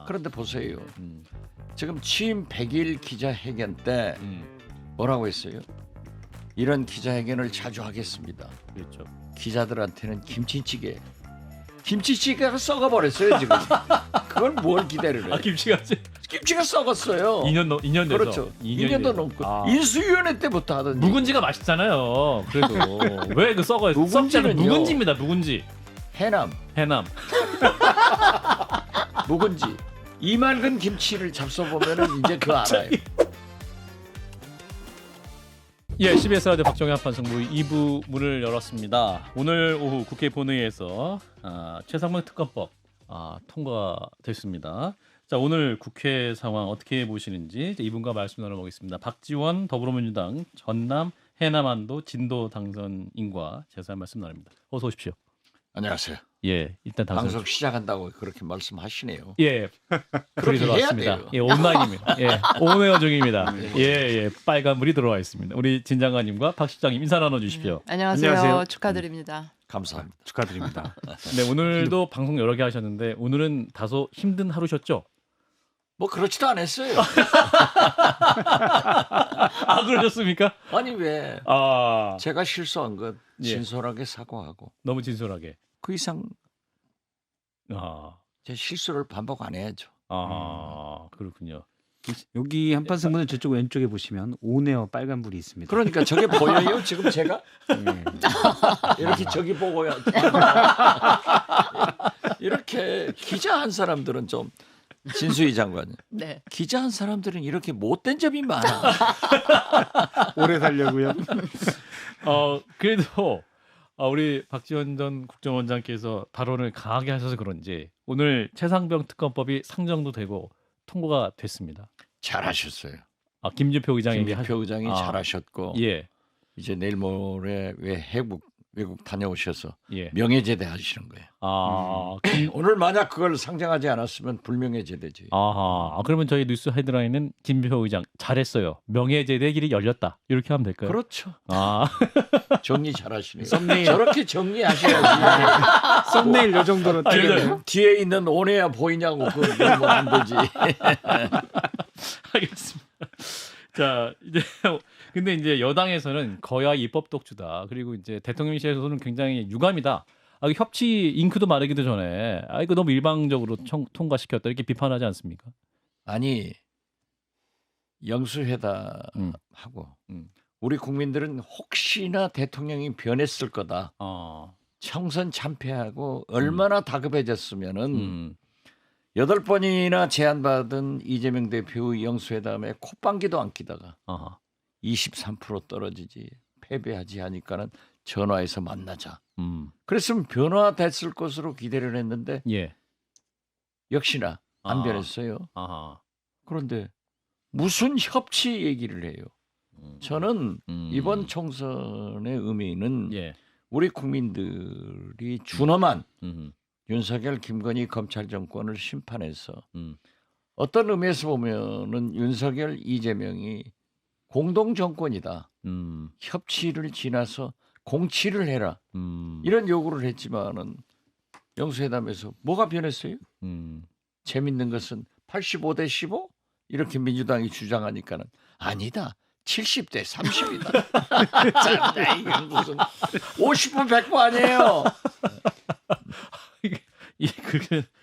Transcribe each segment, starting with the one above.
그런데 보세요. 지금 취임 100일 기자회견 때 뭐라고 했어요? 이런 기자회견을 자주 하겠습니다. 그렇죠. 기자들한테는 김치찌개가 썩어버렸어요 지금. 그걸 뭘 기대를 해? 김치가 썩었어요. 2년 돼서. 그렇죠. 2년도 넘고 인수위원회 때부터 하던 묵은지가 맛있잖아요. 그래도 왜 그 썩어요? 썩지는 묵은지입니다. 묵은지. 해남 묵은지 이만근 김치를 잡숴보면은 이제 그거 알아요. 예, CBS 라디오 박정희 한판승부 2부 문을 열었습니다. 오늘 오후 국회 본회의에서 최상병 특검법 통과됐습니다. 자, 오늘 국회 상황 어떻게 보시는지 이분과 말씀 나눠보겠습니다. 박지원 더불어민주당 전남 해남안도 진도 당선인과 자세한 말씀 나눕니다. 어서 오십시오. 안녕하세요. 예, 일단 방송 시작한다고 그렇게 말씀하시네요. 예, 그렇게 들어왔습니다. 해야 돼요. 예, 온라인입니다. 예, 온에어 중입니다. 예, 빨간불이 들어와 있습니다. 우리 진 장관님과 박 실장님 인사 나눠주십시오. 안녕하세요. 축하드립니다. 감사합니다. 축하드립니다. 네, 오늘도 방송 여러 개 하셨는데 오늘은 다소 힘든 하루셨죠? 뭐 그렇지도 않았어요. 그러셨습니까? 아니 왜 제가 실수한 것 예. 진솔하게 사과하고 너무 진솔하게. 그 이상 아, 제 실수를 반복 안 해야죠. 그렇군요. 여기 한판승부는 저쪽 왼쪽에 보시면 온에어 빨간불이 있습니다. 그러니까 저게 보여요 지금 제가 예. 이렇게 저기 보고요. 이렇게 기자한 사람들은 좀 진수희 장관. 네. 기자한 사람들은 이렇게 못된 점이 많아. 오래 살려고요. 그래도 우리 박지원 전 국정원장께서 발언을 강하게 하셔서 그런지 오늘 최상병 특검법이 상정도 되고 통과가 됐습니다. 잘하셨어요. 김준표 의장이 김준표 의장이 잘하셨고 예. 이제 내일 모레 외국 다녀오셔서 예. 명예제대 하시는 거예요. 오늘 만약 그걸 상정하지 않았으면 불명예제대지. 그러면 저희 뉴스 헤드라인은 김준표 의장 잘했어요. 명예제대 길이 열렸다. 이렇게 하면 될까요? 그렇죠. 아, 정리 잘하시네요. 썸네일. 저렇게 정리하셔야지. 썸네일 요 정도로 뒤에 있는 온에야 보이냐고 그건 뭐 안 되지. 알겠습니다. 자, 근데 이제 여당에서는 거야 입법 독주다. 그리고 이제 대통령실에서는 굉장히 유감이다. 협치 잉크도 마르기도 전에 이거 너무 일방적으로 통과시켰다. 이렇게 비판하지 않습니까? 아니 영수회담하고 우리 국민들은 혹시나 대통령이 변했을 거다. 총선 참패하고 얼마나 다급해졌으면은 8번이나 제안받은 이재명 대표의 영수회담에 콧방귀도 안 끼다가 23% 떨어지지 패배하지 하니까는 전화해서 만나자. 그랬으면 변화됐을 것으로 기대를 했는데 예. 역시나 안 변했어요. 그런데 무슨 협치 얘기를 해요. 저는 이번 총선의 의미는 우리 국민들이 준엄한 윤석열, 김건희 검찰 정권을 심판해서 어떤 의미에서 보면은 윤석열, 이재명이 공동 정권이다. 협치를 지나서 공치를 해라. 이런 요구를 했지만은 영수회담에서 뭐가 변했어요? 재밌는 것은 85대 15 이렇게 민주당이 주장하니까는 아니다. 70대 30이다. 이건 무슨 50분 100부 아니에요.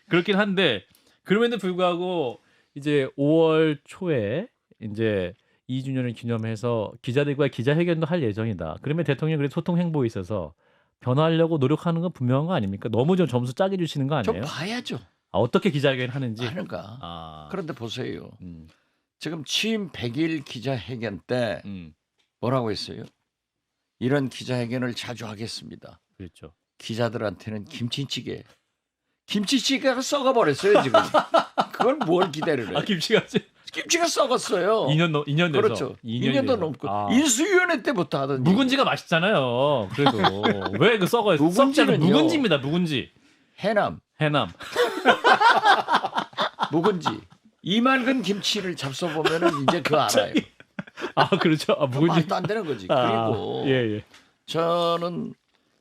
그렇긴 한데 그럼에도 불구하고 이제 5월 초에 이제 2주년을 기념해서 기자들과 기자회견도 할 예정이다. 그러면 대통령이 그래도 소통 행보에 있어서 변화하려고 노력하는 건 분명한 거 아닙니까? 너무 좀 점수 짜게 주시는 거 아니에요? 좀 봐야죠. 어떻게 기자회견 하는지. 하는가. 그런데 보세요. 지금 취임 100일 기자회견 때 뭐라고 했어요? 이런 기자회견을 자주 하겠습니다. 그렇죠. 기자들한테는 김치찌개가 썩어버렸어요 지금. 그걸 뭘 기대를 해? 김치가 썩었어요. 2년 돼서. 그렇죠. 2년도 넘고 인수위원회 때부터 하던 묵은지가 맛있잖아요. 그래도 왜 그 썩어요? 썩지는 묵은지입니다. 묵은지. 해남 묵은지 이만근 김치를 잡숴보면은 이제 그거 알아요. 그렇죠. 묵은지 말도 안 되는 거지. 그리고 예. 저는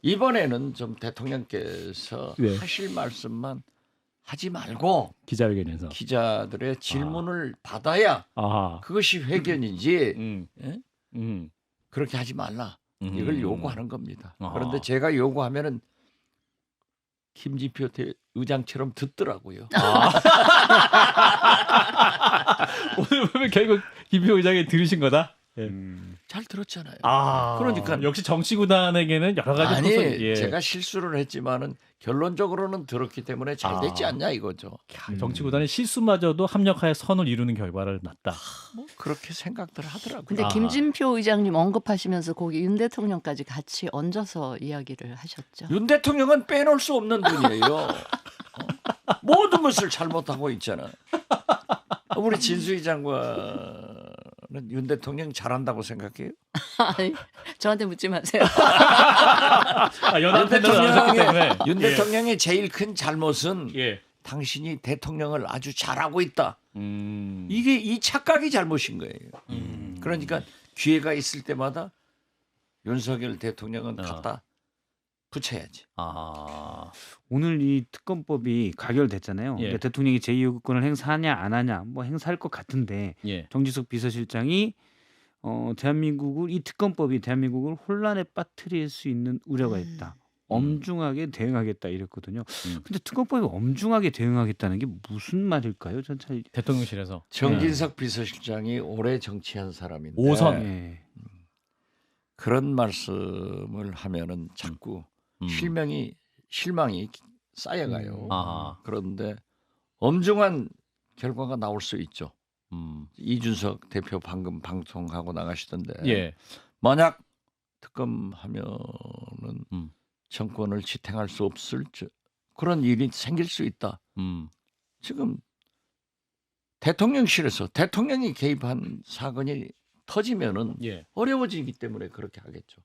이번에는 좀 대통령께서 네. 하실 말씀만 하지 말고 기자회견에서. 기자들의 질문을 받아야 아하. 그것이 회견이지 예? 그렇게 하지 말라. 이걸 요구하는 겁니다. 아하. 그런데 제가 요구하면은 김진표 의장처럼 듣더라고요. 오늘 보면 결국 김표 의장이 들으신 거다. 예. 잘 들었잖아요. 그러니까 역시 정치구단에게는 여러 가지 아니 소송이- 예. 제가 실수를 했지만은 결론적으로는 들었기 때문에 잘 됐지 않냐 이거죠. 야, 정치구단의 실수마저도 합력하여 선을 이루는 결과를 낳았다. 뭐 그렇게 생각들 하더라고요. 근데 아하. 김진표 의장님 언급하시면서 거기 윤 대통령까지 같이 얹어서 이야기를 하셨죠. 윤 대통령은 빼놓을 수 없는 분이에요. 모든 것을 잘못하고 있잖아. 우리 진수희 장관은 윤 대통령 잘한다고 생각해요? 아니, 저한테 묻지 마세요. 연합 패널을 하셨기 때문에. 윤 대통령의 제일 큰 잘못은 예. 당신이 대통령을 아주 잘하고 있다. 음. 이게 이 착각이 잘못인 거예요. 그러니까 기회가 있을 때마다 윤석열 대통령은 갖다 붙여야지. 아. 오늘 이 특검법이 가결됐잖아요. 예. 근데 대통령이 제2요구권을 행사하냐 안 하냐 뭐 행사할 것 같은데 예. 정지석 비서실장이 대한민국을 이 특검법이 대한민국을 혼란에 빠뜨릴 수 있는 우려가 있다. 엄중하게 대응하겠다 이랬거든요. 근데 특검법이 엄중하게 대응하겠다는 게 무슨 말일까요? 전 잘 대통령실에서 정진석 비서실장이 오래 정치한 사람인데 5선. 예. 그런 말씀을 하면은 자꾸 실망이 쌓여가요. 아하. 그런데 엄중한 결과가 나올 수 있죠. 음. 이준석 대표 방금 방송하고 나가시던데 예. 만약 특검하면은 음. 정권을 지탱할 수 없을 그런 일이 생길 수 있다. 지금 대통령실에서 대통령이 개입한 사건이 터지면은 예. 어려워지기 때문에 그렇게 하겠죠.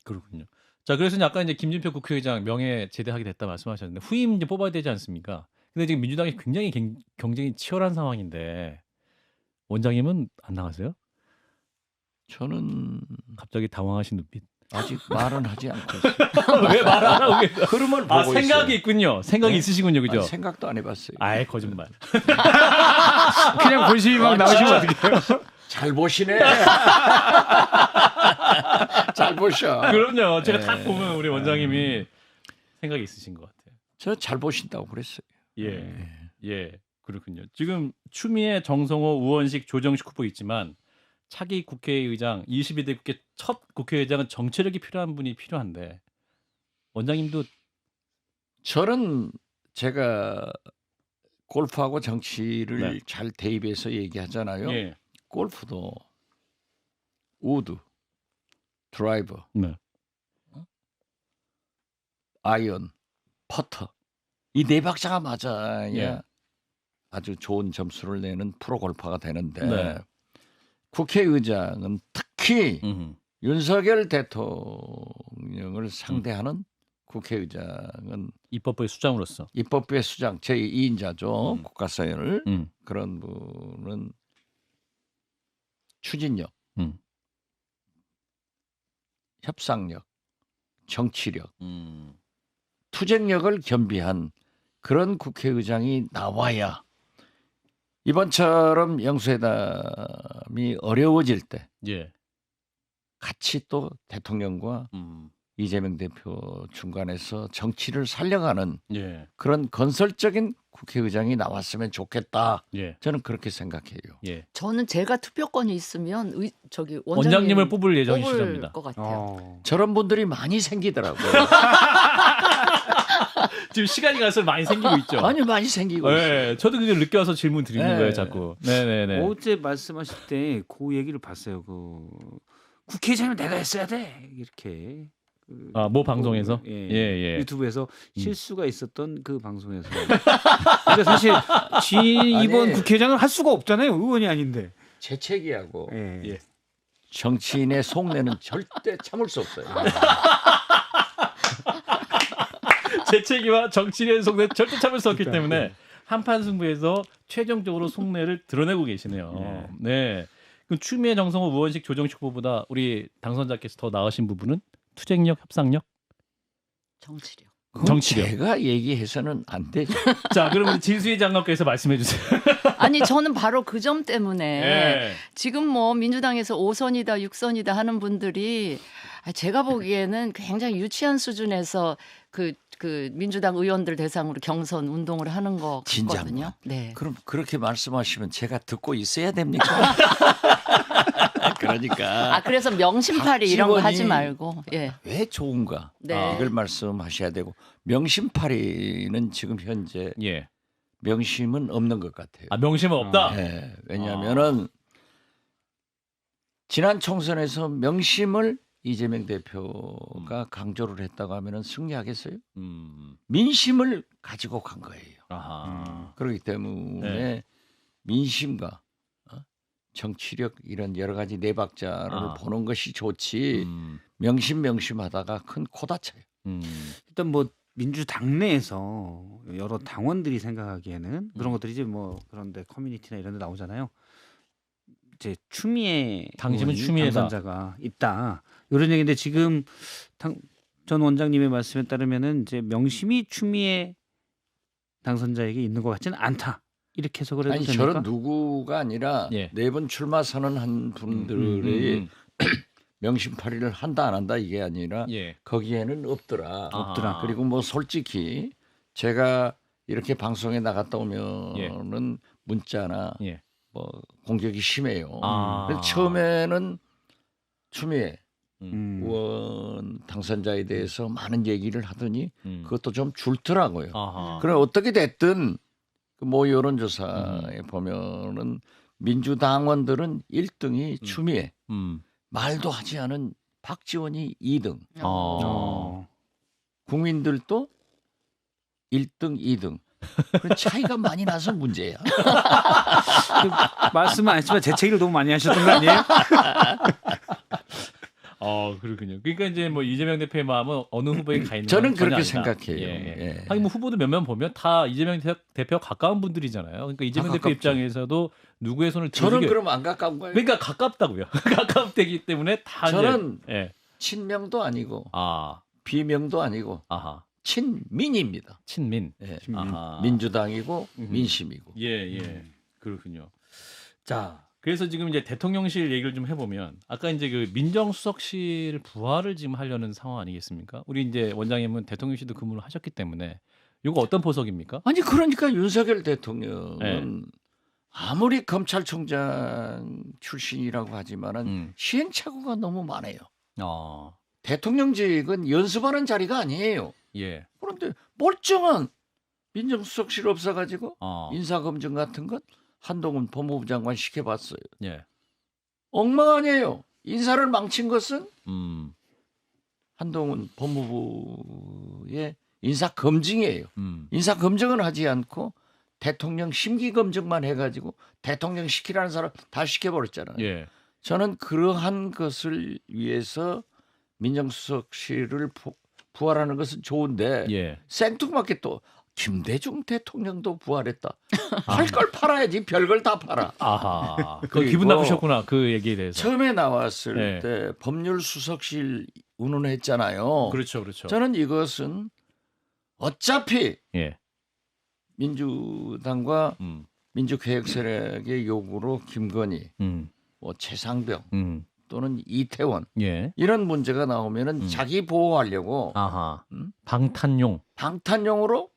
그렇군요. 자, 그래서 아까 이제 김진표 국회의장 명예 제대하게 됐다 말씀하셨는데 후임 이제 뽑아야 되지 않습니까? 근데 지금 민주당이 굉장히 경쟁이 치열한 상황인데 원장님은 안 나가세요? 저는 갑자기 당황하신 눈빛. 아직 말은 하지 않고 있어요. 왜 말 안 하고 계세요? 흐름을 보고 아, 있어요. 생각이 있군요. 생각이 네? 있으시군요, 그죠? 아니, 생각도 안 해봤어요. 아예 거짓말. 그냥 본심이 막 나오시면 어떡해요? 잘 보시네. 잘 보셔. 그럼요. 제가 네. 딱 보면 우리 원장님이 생각이 있으신 것 같아요. 저 잘 보신다고 그랬어요. 예, 예, 그렇군요. 지금 추미애, 정성호, 우원식, 조정식 후보 있지만 차기 국회의장, 22대 국회 첫 국회의장은 정치력이 필요한 분이 필요한데 원장님도 저는 제가 골프하고 정치를 네. 잘 대입해서 얘기하잖아요. 예, 골프도 우드, 드라이버, 네, 아이언, 퍼터 이 네 박자가 맞아야 예. 아주 좋은 점수를 내는 프로 골퍼가 되는데 네. 국회의장은 특히 음흠. 윤석열 대통령을 상대하는 국회의장은 입법부의 수장으로서 입법부의 수장 제2인자죠. 국가사연을 음. 그런 분은 추진력, 협상력, 정치력, 투쟁력을 겸비한 그런 국회의장이 나와야 이번처럼 영수회담이 어려워질 때 예, 같이 또 대통령과 이재명 대표 중간에서 정치를 살려가는 예, 그런 건설적인 국회의장이 나왔으면 좋겠다. 예, 저는 그렇게 생각해요. 예. 저는 제가 투표권이 있으면 저기 원장님을 뽑을 뽑을 예정이시랍니다. 것 같아요. 저런 분들이 많이 생기더라고요. 지금 시간이 가서 많이 생기고 있죠. 아니 많이 생기고 있어요. 네, 저도 그게 늦게 와서 질문 드리는 네. 거예요, 자꾸. 네네네. 어제 말씀하실 때 그 얘기를 봤어요. 그 국회의장은 내가 했어야 돼 이렇게. 아, 뭐 방송에서? 예, 예. 유튜브에서 실수가 있었던 그 방송에서. 근데 사실 이번 아니. 국회의장은 할 수가 없잖아요. 의원이 아닌데. 재채기하고 예. 예. 정치인의 속내는 절대 참을 수 없어요. 재채기와 정치인의 속내 절대 참을 수 없기 때문에 한판 승부에서 최종적으로 속내를 드러내고 계시네요. 네. 그럼 추미애, 정성호, 우원식, 조정식 후보보다 우리 당선자께서 더 나으신 부분은 투쟁력, 협상력, 정치력. 그건 정치력. 제가 얘기해서는 안 되죠. 자, 그러면 진수희 장관께서 말씀해 주세요. 아니 저는 바로 그 점 때문에 예. 지금 뭐 민주당에서 5선이다 6선이다 하는 분들이 제가 보기에는 굉장히 유치한 수준에서 그 민주당 의원들 대상으로 경선 운동을 하는 거 진짜 같거든요. 네. 그럼 그렇게 말씀하시면 제가 듣고 있어야 됩니까? 그러니까 그래서 명심팔이 이런 거 하지 박지원이 말고. 예. 왜 좋은가 네. 이걸 말씀하셔야 되고 명심팔이는 지금 현재 예. 명심은 없는 것 같아요. 명심은 없다. 네, 왜냐하면은 지난 총선에서 명심을 이재명 대표가 강조를 했다고 하면은 승리하겠어요? 민심을 가지고 간 거예요. 아하. 그렇기 때문에 네. 민심과 정치력 이런 여러 가지 네 박자를 보는 것이 좋지 명심하다가 큰 코 다쳐요. 일단 뭐 민주당 내에서 여러 당원들이 생각하기에는 그런 것들이 이제 뭐 그런데 커뮤니티나 이런 데 나오잖아요. 이제 추미애 당신은 의원이 추미애다. 당선자가 있다. 이런 얘기인데 지금 전 원장님의 말씀에 따르면은 이제 명심이 추미애 당선자에게 있는 것 같지는 않다. 이렇게 해석을 해도 아니 됩니까? 저런 누구가 아니라 예. 네 번 출마 선언한 분들이 명심팔이를 한다 안 한다 이게 아니라 예. 거기에는 없더라. 없더라. 그리고 뭐 솔직히 제가 이렇게 방송에 나갔다 오면은 문자나 예. 뭐 공격이 심해요. 아. 그래서 처음에는 추미애 음. 의원 당선자에 대해서 많은 얘기를 하더니 그것도 좀 줄더라고요. 아하. 그럼 어떻게 됐든 그모 여론조사에 보면은 민주당원들은 1등이 추미애, 말도 하지 않은 박지원이 2등, 국민들도 1등, 2등. 그 차이가 많이 나서 문제야. 말씀은 안 했지만 재채기를 너무 많이 하셨던 거 아니에요? 그렇군요. 그러니까 이제 뭐 이재명 대표의 마음은 어느 후보에 가 있는 저는 건 전혀 그렇게 아니다. 생각해요. 예. 하긴 뭐 후보들 몇몇 보면 다 이재명 대표 가까운 분들이잖아요. 그러니까 이재명 대표 가깝죠. 입장에서도 누구의 손을 저는 들어주게- 그럼 안 가까운 거예요. 그러니까 가깝다고요. 가깝기 때문에 다 저는 이제, 예. 친명도 아니고 아, 비명도 아니고 아하. 친민입니다. 친민. 예. 아하. 민주당이고 민심이고. 예. 그렇군요. 자, 그래서 지금 이제 대통령실 얘기를 좀 해보면 아까 이제 그 민정수석실 부활을 지금 하려는 상황 아니겠습니까? 우리 이제 원장님은 대통령실도 근무를 하셨기 때문에 이거 어떤 보석입니까? 아니 그러니까 윤석열 대통령은 네. 아무리 검찰총장 출신이라고 하지만은 음. 시행착오가 너무 많아요. 아, 대통령직은 연습하는 자리가 아니에요. 예. 그런데 멀쩡한 민정수석실 없어가지고 아, 인사검증 같은 것 한동훈 법무부 장관 시켜봤어요. 예. 엉망 아니에요. 인사를 망친 것은 음. 한동훈 법무부의 인사검증이에요. 인사검증은 하지 않고 대통령 심기검증만 해가지고 대통령 시키라는 사람 다 시켜버렸잖아요. 예. 저는 그러한 것을 위해서 민정수석실을 부활하는 것은 좋은데 예. 생뚱맞게 또 김대중 대통령도 부활했다. 할 걸 팔아야지 별걸 다 팔아. 아하. 그 그리고 기분 나쁘셨구나. 그 얘기에 대해서. 처음에 나왔을 네. 때 법률수석실 운운했잖아요. 그렇죠. 그렇죠. 저는 이것은 어차피 예. 민주당과 음. 민주개혁 세력의 요구로 김건희, 음. 뭐 최상병 음. 또는 이태원 예. 이런 문제가 나오면은 자기 보호하려고 아하. 음? 방탄용. 방탄용으로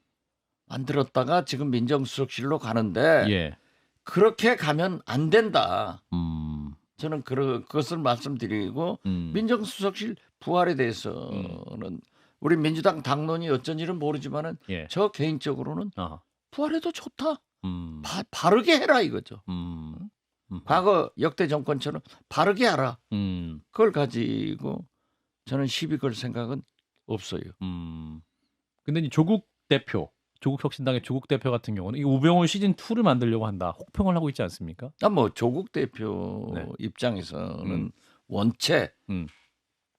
만들었다가 지금 민정수석실로 가는데 예. 그렇게 가면 안 된다. 음. 저는 그것을 말씀드리고 민정수석실 부활에 대해서는 우리 민주당 당론이 어쩐지는 모르지만은 예. 저 개인적으로는 아하. 부활해도 좋다. 음. 바르게 해라 이거죠. 음. 과거 역대 정권처럼 바르게 하라. 음. 그걸 가지고 저는 시비 걸 생각은 없어요. 근데 이 조국 대표, 조국 혁신당의 조국 대표 같은 경우는 이 우병우 시즌 2를 만들려고 한다. 혹평을 하고 있지 않습니까? 뭐 조국 대표 네. 입장에서는 원체 음.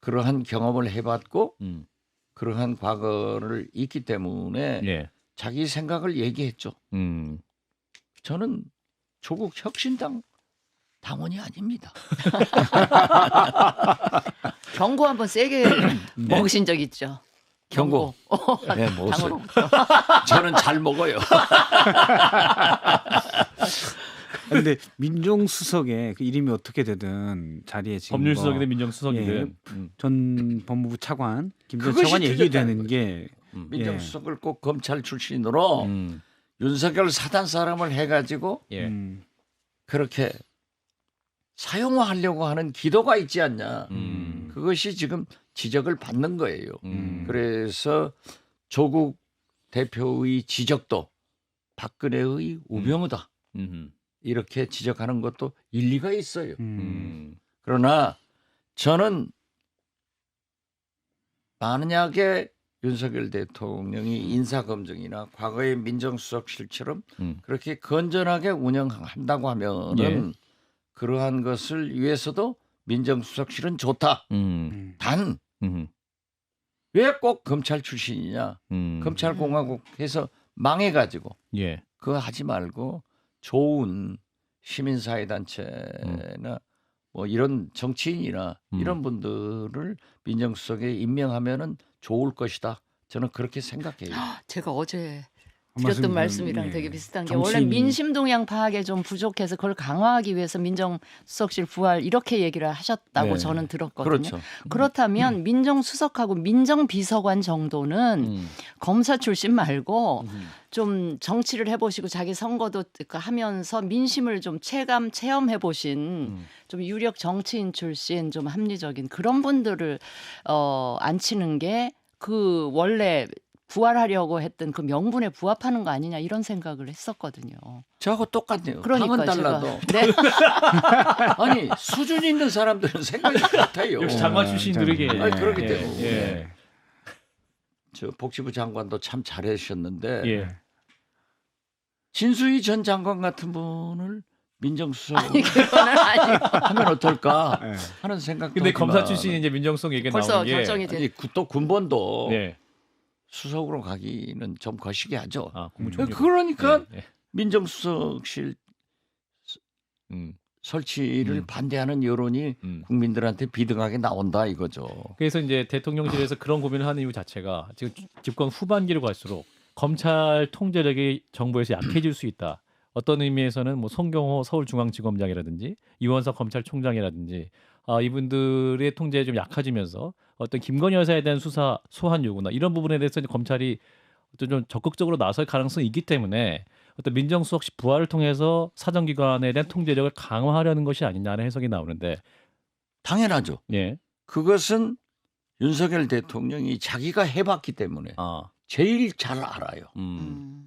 그러한 경험을 해봤고 음. 그러한 과거를 있기 때문에 예. 자기 생각을 얘기했죠. 음. 저는 조국 혁신당 당원이 아닙니다. 경고 한번 세게 먹으신 적 있죠. 경고. 네, 못 당으로. 저는 잘 먹어요. 근데 민정수석의 그 이름이 어떻게 되든 자리에 지금 법률수석이든 민정수석이든. 전 법무부 차관 김전 그것이 차관이 틀렸다는 얘기되는 게 민정수석을 꼭 검찰 출신으로 음. 윤석열 사단 사람을 해가지고 예. 그렇게 사용하려고 하는 기도가 있지 않냐. 그것이 지금 지적을 받는 거예요. 그래서 조국 대표의 지적도 박근혜의 우병우다. 이렇게 지적하는 것도 일리가 있어요. 그러나 저는 만약에 윤석열 대통령이 인사검증이나 과거의 민정수석실처럼 그렇게 건전하게 운영한다고 하면은 그러한 것을 위해서도 민정수석실은 좋다. 단 왜 꼭 검찰 출신이냐? 검찰공화국 해서 망해가지고 예. 그거 하지 말고 좋은 시민사회단체나 뭐 이런 정치인이나 이런 분들을 민정수석에 임명하면은 좋을 것이다. 저는 그렇게 생각해요. 제가 어제 드렸던 말씀드린, 말씀이랑 예. 되게 비슷한 게 정치인- 원래 민심 동향 파악에 좀 부족해서 그걸 강화하기 위해서 민정수석실 부활 이렇게 얘기를 하셨다고 네. 저는 들었거든요. 그렇죠. 그렇다면 민정수석하고 민정비서관 정도는 검사 출신 말고 좀 정치를 해보시고 자기 선거도 하면서 민심을 좀 체험해 보신 좀 유력 정치인 출신 좀 합리적인 그런 분들을 앉히는 게 그 원래 부활하려고 했던 그 명분에 부합하는 거 아니냐 이런 생각을 했었거든요. 저하고 똑같네요. 그러니까 당은 달라도 네. 아니 수준 있는 사람들은 생각이 같아요. 역시 장관 출신들에게. 아니, 그렇기 예, 때문에. 예. 저 복지부 장관도 참 잘하셨는데 예. 진수희 전 장관 같은 분을 민정수석 그거는 아니고 하면 어떨까 예. 하는 생각도 근데 검사 하지만 출신이 이제 민정수석 얘기가 벌써 나오는 게 결정이 돼. 아니, 또 군번도 예. 수석으로 가기는 좀 거시기 하죠. 아, 국무총리. 그러니까 예, 예. 민정수석실 설치를 반대하는 여론이 국민들한테 비등하게 나온다 이거죠. 그래서 이제 대통령실에서 그런 고민을 하는 이유 자체가 지금 집권 후반기로 갈수록 검찰 통제력이 정부에서 약해질 수 있다. 어떤 의미에서는 뭐 송경호 서울중앙지검장이라든지 이원석 검찰총장이라든지 이분들의 통제에 좀 약해지면서 어떤 김건희 여사에 대한 수사 소환 요구나 이런 부분에 대해서 이제 검찰이 어떤 좀 적극적으로 나설 가능성이 있기 때문에 어떤 민정수석실 부활을 통해서 사정기관에 대한 통제력을 강화하려는 것이 아니냐는 해석이 나오는데 당연하죠. 예. 그것은 윤석열 대통령이 자기가 해봤기 때문에 제일 잘 알아요.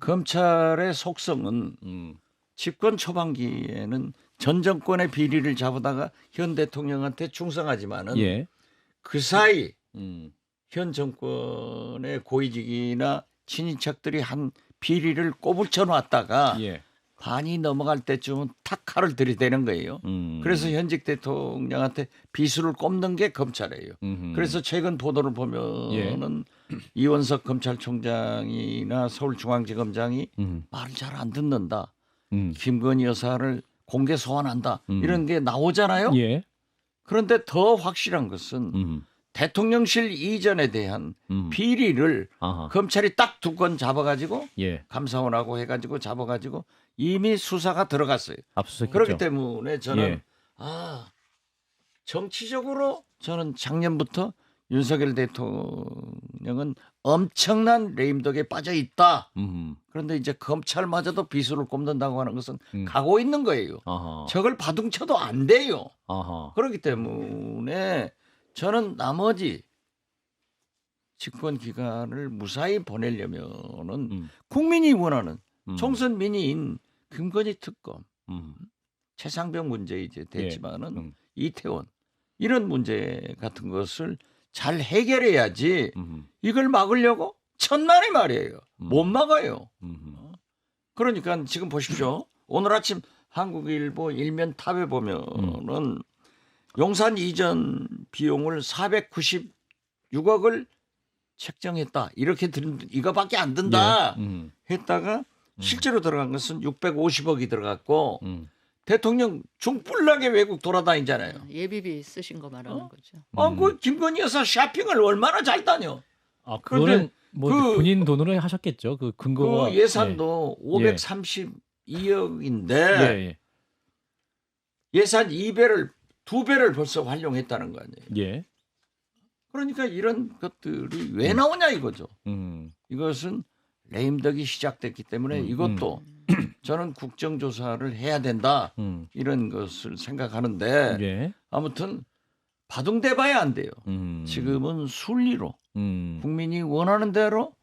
검찰의 속성은 집권 초반기에는 전 정권의 비리를 잡아다가 현 대통령한테 충성하지만은 예. 그 사이 현 정권의 고위직이나 친인척들이 한 비리를 꼬불쳐 놨다가 예. 반이 넘어갈 때쯤은 탁 칼을 들이대는 거예요. 그래서 현직 대통령한테 비수를 꼽는 게 검찰이에요. 그래서 최근 보도를 보면은 이원석 검찰총장이나 서울중앙지검장이 말을 잘 안 듣는다. 김건희 여사를 공개 소환한다. 이런 게 나오잖아요. 예. 그런데 더 확실한 것은 대통령실 이전에 대한 비리를 아하. 검찰이 딱 두 건 잡아가지고 예. 감사원하고 해가지고 잡아가지고 이미 수사가 들어갔어요. 압수수색 그렇기 때문에 저는 예. 정치적으로 저는 작년부터 윤석열 대통령은 엄청난 레임덕에 빠져 있다. 그런데 이제 검찰마저도 비수를 꼽는다고 하는 것은 가고 있는 거예요. 아하. 저걸 바둥쳐도 안 돼요. 아하. 그렇기 때문에 저는 나머지 집권 기간을 무사히 보내려면은 국민이 원하는 총선 민의인 김건희 특검, 최상병 문제 이제 됐지만은 이태원 이런 문제 같은 것을 잘 해결해야지 이걸 막으려고 천만의 말이에요. 못 막아요. 그러니까 지금 보십시오. 오늘 아침 한국일보 일면 탑에 보면은 용산 이전 비용을 496억을 책정했다. 이렇게 이거밖에 안 든다. 했다가 실제로 들어간 것은 650억이 들어갔고 대통령 중불나게 외국 돌아다니잖아요. 예비비 쓰신 거 말하는 거죠. 그 김건희 여사 쇼핑을 얼마나 잘 다녀. 아, 그거는 뭐 그- 본인 돈으로 하셨겠죠. 그 근거가 그 예산도 532억인데 예. 예산 2배를 벌써 활용했다는 거 아니에요. 예. 그러니까 이런 것들이 왜 나오냐 이거죠. 이것은 레임덕이 시작됐기 때문에 이것도 저는 국정조사를 해야 된다 이런 것을 생각하는데 예. 아무튼 바둥대봐야 안 돼요. 지금은 순리로 국민이 원하는 대로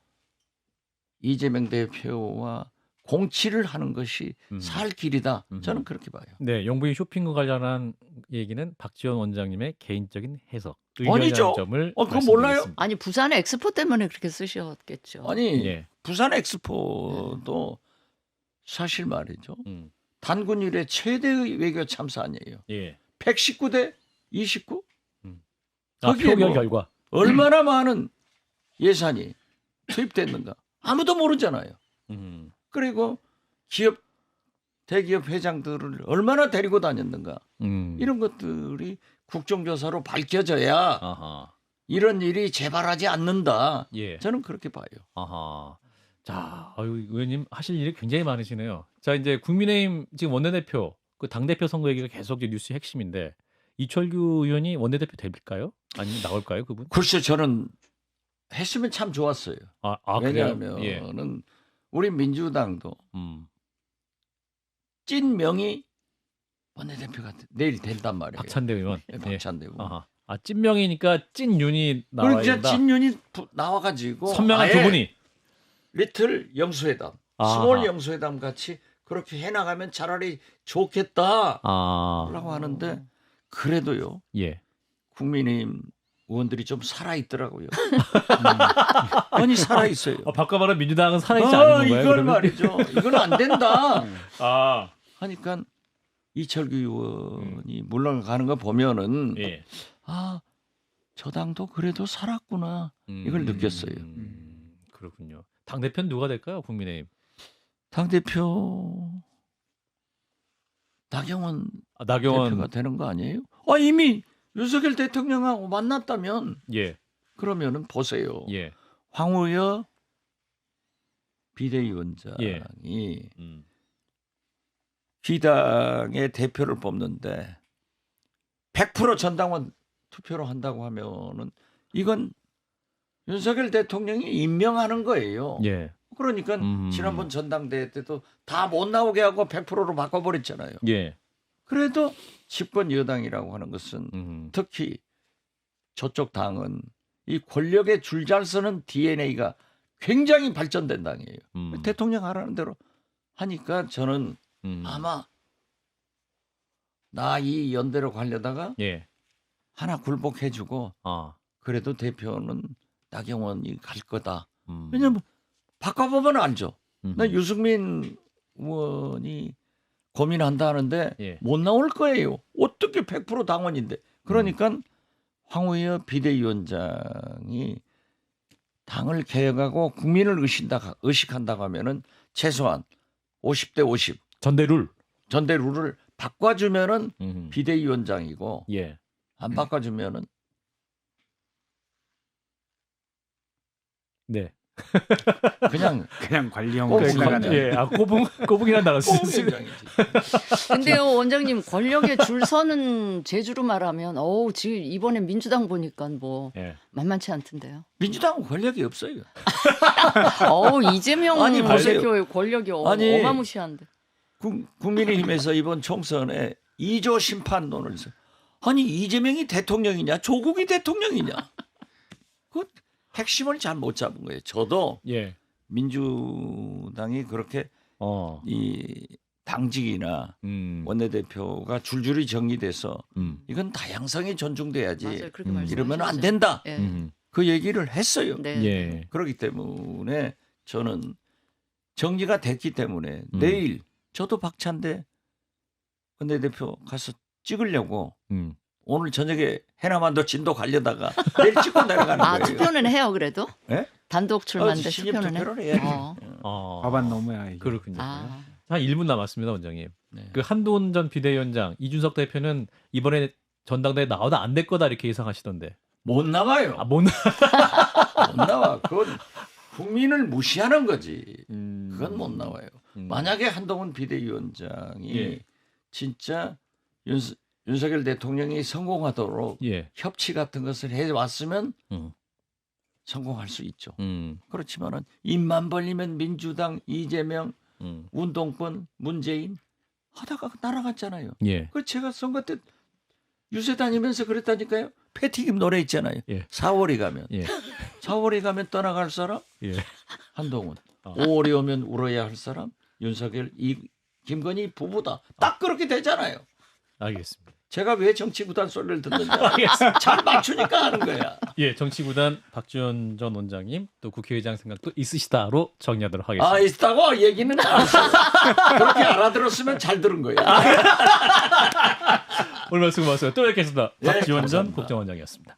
이재명 대표와 공치를 하는 것이 살 길이다. 저는 그렇게 봐요. 네, 영부인 쇼핑과 관련한 얘기는 박지원 원장님의 개인적인 해석, 아니죠. 점을 그거 몰라요? 아니 부산 엑스포 때문에 그렇게 쓰셨겠죠. 아니 예. 부산 엑스포도 사실 말이죠. 단군 이래 최대의 외교 참사 아니에요. 예. 119대 29? 아, 거기에 표결 뭐 결과. 얼마나 많은 예산이 투입됐는가 아무도 모르잖아요. 그리고 기업 대기업 회장들을 얼마나 데리고 다녔는가 이런 것들이 국정조사로 밝혀져야 아하. 이런 일이 재발하지 않는다. 예. 저는 그렇게 봐요. 아하. 자, 아유, 의원님 하실 일이 굉장히 많으시네요. 자, 이제 국민의힘 지금 원내대표 그 당대표 선거 얘기가 계속 이제 뉴스 핵심인데 이철규 의원이 원내대표 될까요? 아니면 나올까요, 그분? 글쎄 저는 했으면 참 좋았어요. 그래요? 왜냐하면은 우리 민주당도 음. 찐명이 원내대표가 내일 된단 말이에요. 박찬대 의원. 예, 박찬대 의원. 아하. 아, 찐명이니까 찐윤이 나와야 그러니까 된다. 찐윤이 나와가지고 선명한 두 아예 분이. 리틀 영수회담, 아하. 스몰 영수회담 같이 그렇게 해나가면 차라리 좋겠다라고 아. 하는데 그래도요 예. 국민의힘 의원들이 좀 살아 있더라고요. 아니 살아 있어요. 바꿔 민주당은 살아있지 않은 건가요? 이걸 그러면? 말이죠. 이건 안 된다. 아. 하니까 이철규 의원이 물러가는 거 보면은 예. 아, 저 당도 그래도 살았구나 이걸 느꼈어요. 그렇군요. 당 대표는 누가 될까요, 국민의힘? 당 대표 나경원 나경원. 대표가 되는 거 아니에요? 이미 윤석열 대통령하고 만났다면 예. 그러면은 보세요. 예. 황우여 비대위원장이 예. 비당의 대표를 뽑는데 100% 전당원 투표로 한다고 하면은 이건 윤석열 대통령이 임명하는 거예요. 예. 그러니까 지난번 전당대회 때도 다 못 나오게 하고 100%로 바꿔버렸잖아요. 예. 그래도 집권 여당이라고 하는 것은 특히 저쪽 당은 이 권력의 줄 잘 서는 DNA가 굉장히 발전된 당이에요. 대통령 하라는 대로 하니까 저는 아마 나 이 연대로 가려다가 예. 하나 굴복해주고 그래도 대표는 나경원이 갈 거다. 왜냐면 바꿔보면 알죠. 나 유승민 의원이 고민한다 하는데 예. 못 나올 거예요. 어떻게 100% 당원인데. 그러니까 황우여 비대위원장이 당을 개혁하고 국민을 의식한다고 하면은 최소한 50대 50 전대 룰을 바꿔주면은 비대위원장이고 예. 안 바꿔주면은 네. 그냥 관리형 꼬북 올라가는. 예. 꼬북이란 단어 쓰시죠. 위원장이지. 근데요 원장님 권력에 줄 서는 재주로 말하면 지금 이번에 민주당 보니까 뭐 예. 만만치 않던데요. 민주당은 권력이 없어요. 이재명 아니, 보세요. 대표의 권력이 아니, 어마무시한데. 국민의힘에서 이번 총선에 2조 심판론을 해서 아니 이재명이 대통령이냐 조국이 대통령이냐 그 핵심을 잘 못 잡은 거예요. 저도 예. 민주당이 그렇게 이 당직이나 원내대표가 줄줄이 정리돼서 이건 다양성이 존중돼야지 맞아요. 그렇게 이러면 안 말씀하시죠. 된다. 예. 그 얘기를 했어요. 네. 예. 그렇기 때문에 저는 정리가 됐기 때문에 내일 저도 박찬대 원내대표 가서 찍으려고 오늘 저녁에 해남한도 진도 가려다가 내일 찍고 내려가는 거예요. 투표는 해요 그래도? 네? 단독 출마인데 신입 투표는 투표를 해요? 해야지. 과반 넘어야 이게. 그렇군요. 아. 한 1분 남았습니다, 원장님. 네. 그 한동훈 전 비대위원장, 이준석 대표는 이번에 전당대회 나와도 안 될 거다 이렇게 예상하시던데. 못 나가요. 못 못 나와. 그건 국민을 무시하는 거지. 음. 그건 못 나와요. 만약에 한동훈 비대위원장이 예. 진짜 윤석열 대통령이 성공하도록 예. 협치 같은 것을 해왔으면 음. 성공할 수 있죠. 음. 그렇지만은 입만 벌리면 민주당, 이재명, 음. 운동권, 문재인 하다가 날아갔잖아요. 예. 그 제가 선거 때 유세 다니면서 그랬다니까요. 패티김 노래 있잖아요. 예. 4월이 가면. 예. 4월이 가면 떠나갈 사람 예. 한동훈. 5월이 오면 울어야 할 사람 윤석열, 김건희 부부다. 딱 그렇게 되잖아요. 알겠습니다. 제가 왜 정치구단 소리를 듣는지 잘 맞추니까 하는 거야. 예, 정치구단 박지원 전 원장님 또 국회의장 생각도 있으시다로 정리하도록 하겠습니다. 아, 있다고 얘기는 안 했어요. 그렇게 알아들었으면 잘 들은 거야. 오늘 말씀 고맙습니다. 또 뵙겠습니다. 네, 박지원 전 감사합니다. 국정원장이었습니다.